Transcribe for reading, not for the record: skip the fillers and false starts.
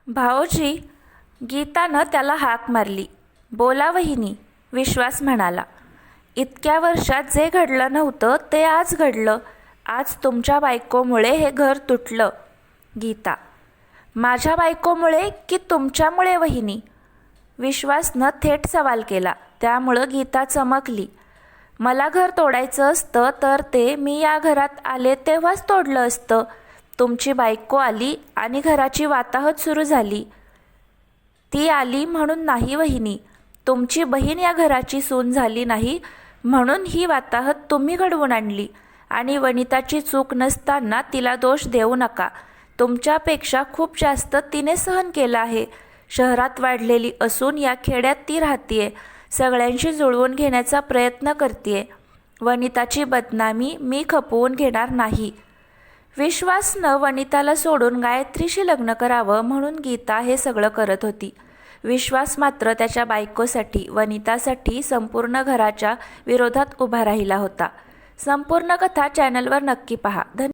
भाऊजी, गीतानं त्याला हाक मारली. बोला वहिनी, विश्वास म्हणाला. इतक्या वर्षात जे घडलं नव्हतं ते आज घडलं. आज तुमच्या बायकोमुळे हे घर तुटलं. गीता. माझ्या बायकोमुळे की तुमच्यामुळे वहिनी? विश्वासनं थेट सवाल केला. त्यामुळं गीता चमकली. मला घर तोडायचं असतं तर ते मी या घरात आले तेव्हाच तोडलं असतं. तुमची बायको आली आणि घराची वाताहत सुरू झाली. ती आली म्हणून नाही वहिनी. तुमची बहीण या घराची सून झाली नाही म्हणून ही वाताहत तुम्ही घडवून आणली. आणि वनिताची चूक नसताना तिला दोष देऊ नका. तुमच्यापेक्षा खूप जास्त तिने सहन केलं आहे. शहरात वाढलेली असून या खेड्यात ती राहतीये. सगळ्यांशी जुळवून घेण्याचा प्रयत्न करतीये. वनिताची बदनामी मी खपवून घेणार नाही. विश्वासनं वनिताला सोडून गायत्रीशी लग्न करावं म्हणून गीता हे सगळं करत होती. विश्वास मात्र त्याच्या बायकोसाठी, वनितासाठी संपूर्ण घराच्या विरोधात उभा राहिला होता. संपूर्ण कथा चॅनलवर नक्की पहा.